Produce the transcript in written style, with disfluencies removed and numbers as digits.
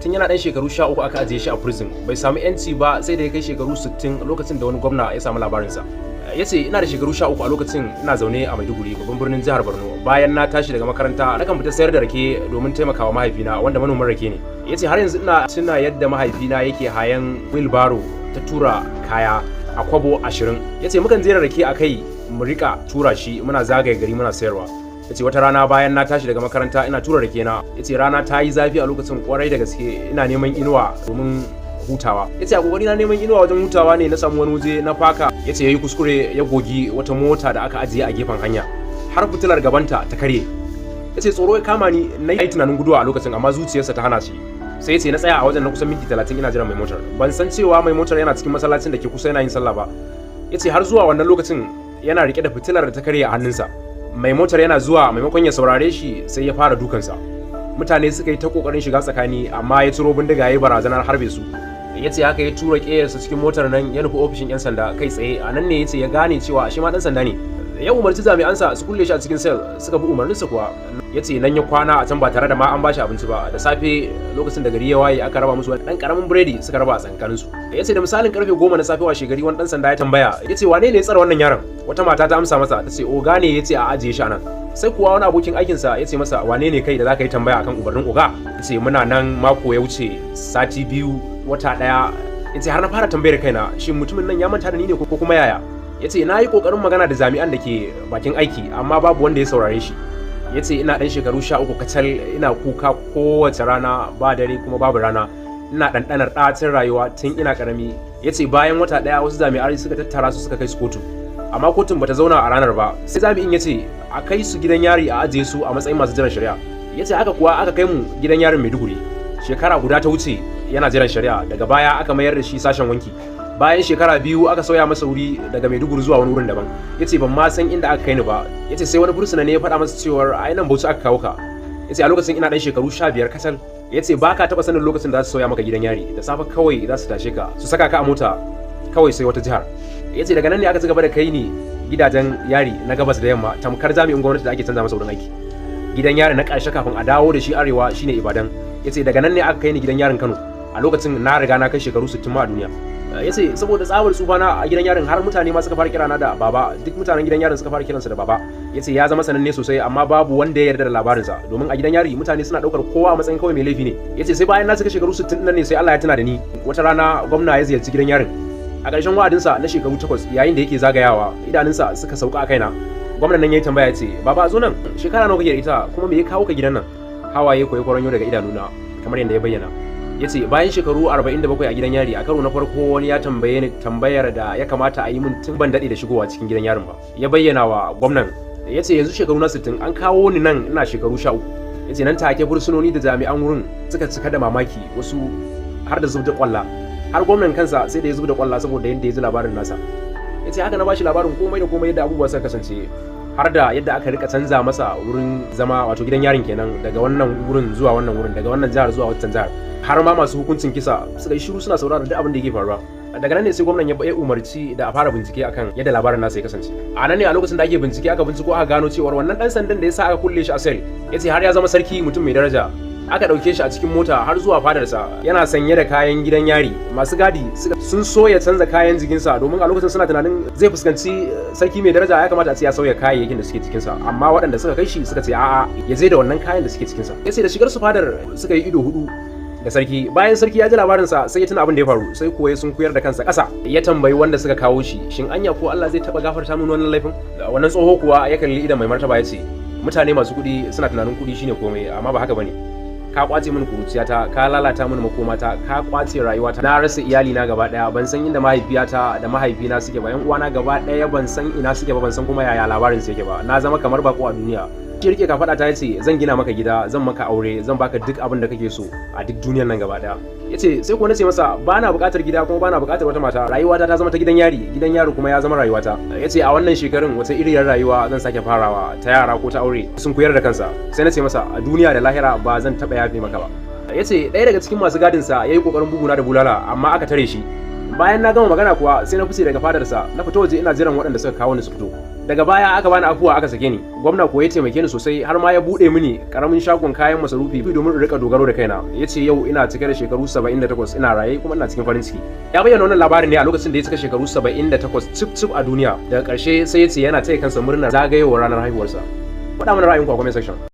tun yana dan shekaru 13 aka ajiye shi a prison bai samu yanci ba sai da ya kai shekaru 60 lokacin da wani gwamna ya samu labarinsa. Yace ina da shekaru 13 a lokacin ina zaune a Maiduguri babban birnin jihar Borno. Bayan na tashi daga makaranta nakan fita sayar da rake domin taimakawa mahaifina wanda manomin rake ne. Yace har yanzu ina tuna yadda mahaifina yake hayan wheelbarrow ta tura kaya a kwabo 20. Yace mukan jera rake a kai mu rika tura shi muna zagaye gari muna sayarwa. Yace wata rana bayan na tashi daga makaranta ina tura rake na. Yace rana ta yi zafi a lokacin kwarai da gaske ina neman inuwa domin hutawa. Yace a kokari na neman inuwa wajen hutawa ne na samu wani waje na faka. Yace yayi kuskure ya gogi wata mota da aka ajiye a gefen hanya har fitilar gabanta ta karye. Yace tsoro ya kama ni nayi tunanin guduwa a lokacin amma zuciyarsa ta hana shi. Sai yace na tsaya a wajen na kusan minti 30 ina jiran mai motar. Ban san cewa mai motar yana cikin masallacin da ke kusa yana yin sallah ba. Yace har zuwa wannan lokacin yana rike da fitilar da ta karye a hannunsa. Mai motar yana zuwa maimakon ya saurare shi sai ya fara dukansa. Mutane suka yi ta kokarin shiga tsakani amma ya ciro bindiga yayi barazanar harbe su. Yace haka ya tura kiyarsa cikin motar nan ya nufi ofishin yan sanda kai tsaye. A nan ne yace ya gane cewa shi ma dan sanda ne. Ya umarci jami'ansa su kulle shi a cikin cell suka bi umarninsa kuwa. Yace nan ya kwana a can ba tare da ma an bashi abinci ba. Da safe lokacin da gari ya waye aka raba musu dan karamin biredi suka raba a tsakanin su. Yace da misalin karfe 10 na safe washe gari wani dan sanda ya tambaya yace wane ne ya tsara wannan yaron? Wata mata ta amsa masa tace oga ne yace a ajiye shi anan. Sai kuwa wani abokin aikinsa ya ce masa wane ne kai da zaka yi tambaya akan umarnin oga? Yace muna nan mako ya wuce sati biyu wata daya. Yace har na fara tambayar kaina shin mutumin nan ya manta da ni ne ko kuma yaya? Yace na yi kokarin magana da jami'an da ke bakin aiki amma babu wanda ya saurare shi. Yace ina dan shekaru 13 kacal ina kuka kowace rana ba dare kuma babu rana. Ina ɗanɗanar ɗacin rayuwa tun ina karami. Yace bayan wata daya wasu jami'ai suka tattara su suka kai su kotu. Amma kotun bata zauna a ranar ba sai jami'in yace a kai su gidan yari a ajiye su a matsayin masu jiran shari'a. Yace haka kuwa aka kai mu gidan yarin Maiduguri. Shekara guda ta wuce yana jiran shari'a daga baya aka mayar da shi sashen wanki. Bayan shekara 2 aka sauya masa wuri daga Maiduguri zuwa wani wurin daban. Yace ban ma san inda aka kai ni ba. Yace sai wani fursuna ne ya faɗa masa cewa ai nan Bauchi aka kawo ka. Yace a lokacin ina dan shekaru 15 kacal. Yace baka taba sanin lokacin da za su sauya maka gidan yari. Da safe kawai za su tashe ka su saka ka a mota kawai sai wata jihar. Yace daga nan ne aka ci gaba da kai ni gidajen yari na gabas da yamma tamkar jami'in gwamnati da ake canza masa wurin aiki. Gidan yari na ƙarshe kafin a dawo da shi arewa shine Ibadan. Yace daga nan ne aka kai ni gidan yarin Kano. A lokacin na riga na kai shekaru 60 ma a duniya. Yace saboda tsabar tsufana a gidan yarin har mutane ma suka fara kirana da baba, duk mutanen gidan yarin suka fara kiransa da baba. Yace ya zama sananne sosai amma babu wanda ya yarda da labarinsa domin a gidan yari mutane suna daukar kowa a matsayin kawai mai laifi ne. Yace sai bayan na cika shekaru 60 nan ne sai Allah ya tuna da ni. Wata rana gwamna ya ziyarci gidan yarin. A ƙarshen wa'adinsa na shekaru 8 yayin da yake zagayawa idanunsa suka sauka a kaina. Gwamnan nan yayi tambaya yace baba zo nan shekara nawa kake da ita kuma me ya kawo ka gidan nan? Hawaye koyi kwaranyo daga idanuna kamar yadda ya bayyana. Yace bayan shekaru 47 a gidan yari a karo na farko wani ya tambaye ni tambayar da ya kamata a yi min tun ban dade da shigowa cikin gidan yarin ba. Ya bayyana wa gwamnan yace yanzu shekaru na 60 an kawo ni nan ina shekaru 13. Yace nan take fursunoni da jami'an wurin suka cika da mamaki wasu har da zubda kwalla. Har gwamnan kansa sai da ya zubda kwalla saboda yadda ya ji labarin nasa. Yace haka na bashi labarin komai da komai yadda abubuwa suka kasance har da yadda aka rika canza masa wurin zama wato gidan yarin kenan daga wannan wurin zuwa wannan wurin daga wannan jihar zuwa wancan jihar. Har ma masu hukuncin kisa suka yi shiru suna saurara duk abin da yake faruwa. Daga nan ne sai gwamnan ya umarci da a fara bincike akan yadda labarin nasa ya kasance. A nan ne a lokacin da ake bincike aka binciko aka gano cewa wannan dan sandan da ya sa aka kulle shi a sel yace har ya zama sarki mutum mai daraja. Aka dauke shi a cikin mota har zuwa fadarsa yana sanye da kayan gidan yari. Masu gadi sun so ya canza kayan jikinsa domin a lokacin suna tunanin zai fuskanci sarki mai daraja ya kamata a ce ya sauya kayayyakin da suke cikinsa amma waɗanda suka kai shi suka ce a'a ya je da wannan kayan da suke cikinsa. Yace da shigar su fadar suka yi ido hudu da sarki. Bayan sarki ya ji labarinsa sai ya tuna abin da ya faru sai kuwa ya sunkuyar da kansa ƙasa ya tambayi wanda suka kawo shi shin anya ko Allah zai taba gafarta min wannan laifin. Wannan tsoho kuwa ya kalli idan mai martaba ya ce mutane masu kuɗi suna tunanin kuɗi shine komai amma ba haka bane. Ka kwace min kuruciyata, ka lalata min makomata, ka kwace rayuwata. Na rasa iyali na gaba daya, ban san inda mahaifiyata da mahaifina suke ba, yan uwana gaba daya ban san ina suke ba, ban san kuma yaya labarin su yake ba. Na zama kamar bako a duniya. Shi rike ka faɗa ta yace zan gina maka gida, zan maka aure, zan baka duk abin da kake so a duk duniyar nan gaba daya. Yace sai ko nace masa bana buƙatar gida kuma bana buƙatar wata mata. Rayuwata ta zama ta gidan yari kuma ya zama rayuwata. Yace a wannan shekarun wata iriyar rayuwa zan sake farawa ta yara ko ta aure. Sun koyar da kansa. Sai nace masa a duniya da lahira ba zan taba yafe maka ba. Yace ɗaya daga cikin masu gadin sa yayi kokarin buguna da bulala amma aka tare shi. Bayan na gama magana kuwa sai na fice daga fadarsa na fito waje ina jiran waɗanda suka kawo ni su fito. daga baya aka bani afuwa aka sake ni. Gwamna ko ya taimake ni sosai har ma ya bude mini karamin shagon kayan masarufi domin in rika dogaro da kaina. Yace yau ina cike da shekaru 78 ina raye kuma ina cikin farin ciki. Ya bayyana wannan labarin ne a lokacin da ya cika shekaru 78 cip a duniya. Daga ƙarshe sai yace yana taya kansa murnar zagayowar ranar haihuwarsa. Faɗa mana ra'ayinku a comment section.